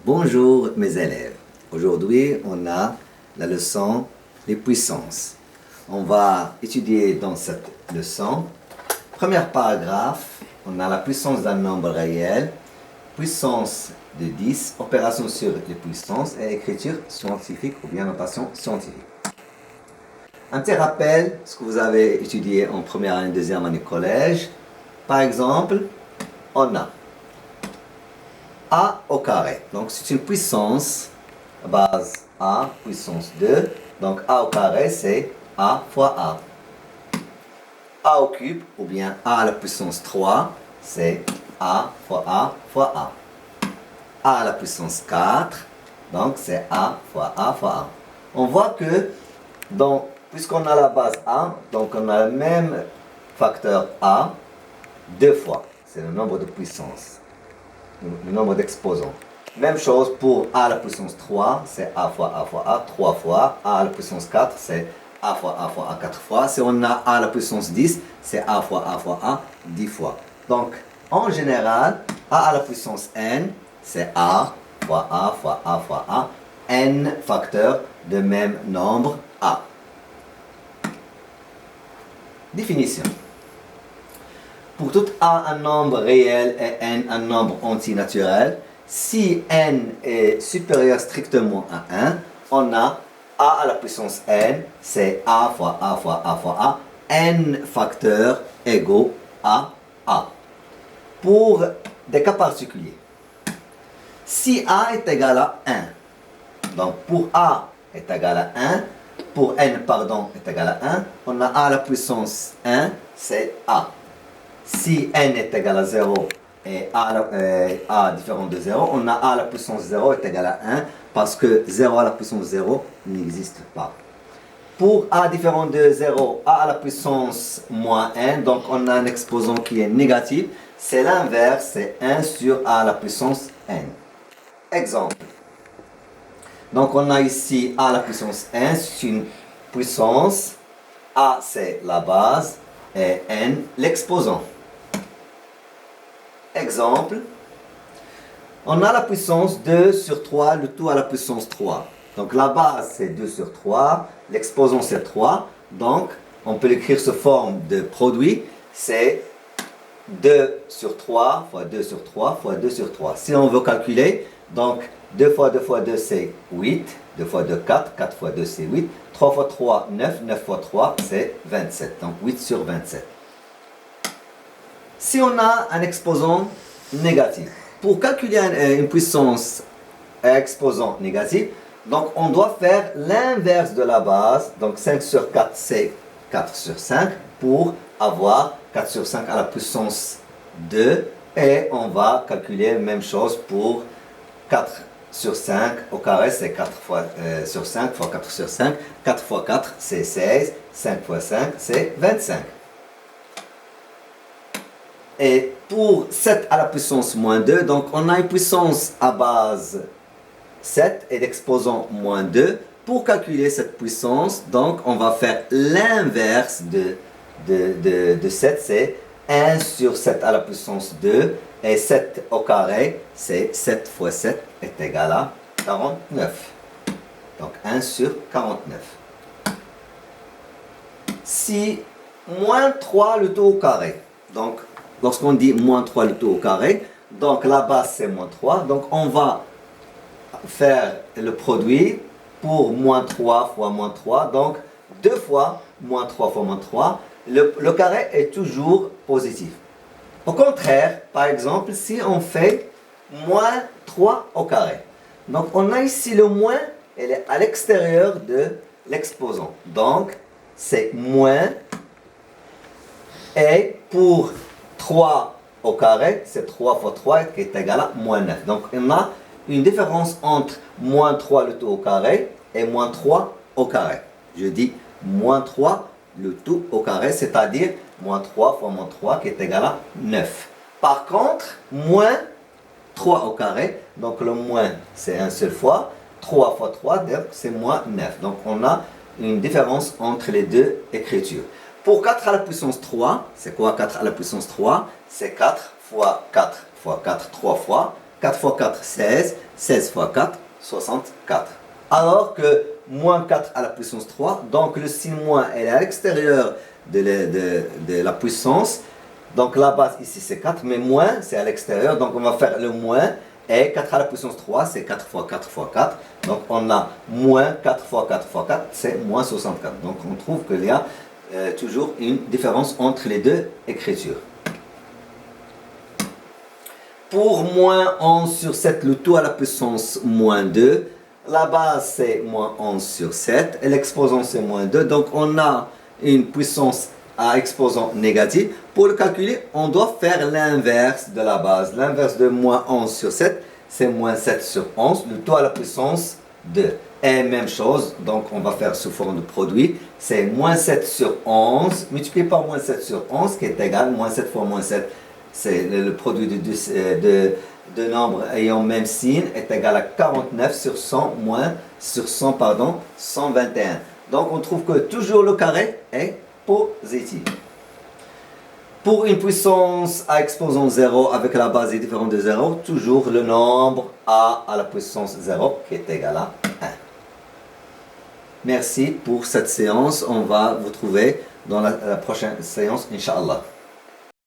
Bonjour mes élèves. Aujourd'hui, on a la leçon les puissances. On va étudier dans cette leçon, premier paragraphe, on a la puissance d'un nombre réel, puissance de 10, opération sur les puissances et écriture scientifique ou bien notation scientifique. Un petit rappel, ce que vous avez étudié en première année, deuxième année collège. Par exemple, on a A au carré. Donc c'est une puissance, base A, puissance 2. Donc A au carré, c'est A fois A. A au cube, ou bien A à la puissance 3, c'est A fois A fois A. A à la puissance 4, donc c'est A fois A fois A. On voit que, puisqu'on a la base A, donc on a le même facteur A deux fois. C'est le nombre de puissances, le nombre d'exposants. Même chose pour A à la puissance 3, c'est A fois A fois A, 3 fois. A à la puissance 4, c'est A fois A 4 fois. Si on a A à la puissance 10, c'est A fois A 10 fois. Donc, en général, A à la puissance n, c'est A fois A fois A fois A, n facteurs de même nombre A. Définition. Pour tout A un nombre réel et n un nombre antinaturel, si n est supérieur strictement à 1, on a A à la puissance n, c'est A fois A fois A fois A, n facteurs égaux à A. Pour des cas particuliers, si A est égal à 1, donc pour A est égal à 1, pour n, est égal à 1, on a A à la puissance 1, c'est A. Si n est égal à 0 et A différent de 0, on a A à la puissance 0 est égal à 1 parce que 0 à la puissance 0 n'existe pas. Pour A différent de 0, A à la puissance moins 1, donc on a un exposant qui est négatif, c'est l'inverse, c'est 1 sur A à la puissance n. Exemple. Donc on a ici A à la puissance 1, c'est une puissance, A c'est la base et n l'exposant. Exemple, on a la puissance 2 sur 3, le tout à la puissance 3. Donc la base c'est 2 sur 3, l'exposant c'est 3. Donc on peut l'écrire sous forme de produit, c'est 2 sur 3 fois 2 sur 3 fois 2 sur 3. Si on veut calculer, donc 2 fois 2 fois 2 c'est 8, 2 fois 2 4, 4 fois 2 c'est 8, 3 fois 3 9, 9 fois 3 c'est 27, donc 8 sur 27. Si on a un exposant négatif, pour calculer une puissance à exposant négatif, donc on doit faire l'inverse de la base, donc 5 sur 4 c'est 4 sur 5, pour avoir 4 sur 5 à la puissance 2, et on va calculer la même chose pour 4 sur 5 au carré, c'est 4 fois, sur 5 fois 4 sur 5, 4 fois 4 c'est 16, 5 fois 5 c'est 25. Et pour 7 à la puissance moins 2, donc on a une puissance à base 7 et l'exposant moins 2. Pour calculer cette puissance, donc on va faire l'inverse de 7, c'est 1 sur 7 à la puissance 2. Et 7 au carré, c'est 7 fois 7 est égal à 49. Donc 1 sur 49. Si moins 3 le tout au carré, donc lorsqu'on dit moins 3 le tout au carré, donc la base c'est moins 3, donc on va faire le produit pour moins 3 fois moins 3, donc 2 fois moins 3 fois moins 3, le carré est toujours positif. Au contraire, par exemple, si on fait moins 3 au carré, donc on a ici le moins, elle est à l'extérieur de l'exposant, donc c'est moins, et pour 3 au carré, c'est 3 fois 3 qui est égal à moins 9. Donc on a une différence entre moins 3 le tout au carré et moins 3 au carré. Je dis moins 3 le tout au carré, c'est-à-dire moins 3 fois moins 3 qui est égal à 9. Par contre, moins 3 au carré, donc le moins c'est un seul fois, 3 fois 3, donc c'est moins 9. Donc on a une différence entre les deux écritures. Pour 4 à la puissance 3, c'est quoi 4 à la puissance 3? C'est 4 fois 4 fois 4, 3 fois. 4 fois 4, 16. 16 fois 4, 64. Alors que moins 4 à la puissance 3, donc le signe moins est à l'extérieur de la puissance. Donc la base ici c'est 4, mais moins c'est à l'extérieur. Donc on va faire le moins. Et 4 à la puissance 3, c'est 4 fois 4 fois 4. Donc on a moins 4 fois 4 fois 4, c'est moins 64. Donc on trouve qu'il y a toujours une différence entre les deux écritures. Pour moins 11 sur 7, le tout à la puissance moins 2. La base c'est moins 11 sur 7. Et l'exposant c'est moins 2. Donc on a une puissance à exposant négatif. Pour le calculer, on doit faire l'inverse de la base. L'inverse de moins 11 sur 7, c'est moins 7 sur 11, le tout à la puissance 2. Et même chose, donc on va faire sous forme de produit, c'est moins 7 sur 11, multiplié par moins 7 sur 11, qui est égal, moins 7 fois moins 7, c'est le produit de nombres ayant même signe, est égal à 49 sur 100, moins sur 100, pardon, 121. Donc on trouve que toujours le carré est positif. Pour une puissance à exposant 0 avec la base est différente de 0, toujours le nombre a à la puissance 0 qui est égal à 1. Merci pour cette séance. On va vous trouver dans la prochaine séance, Inch'Allah.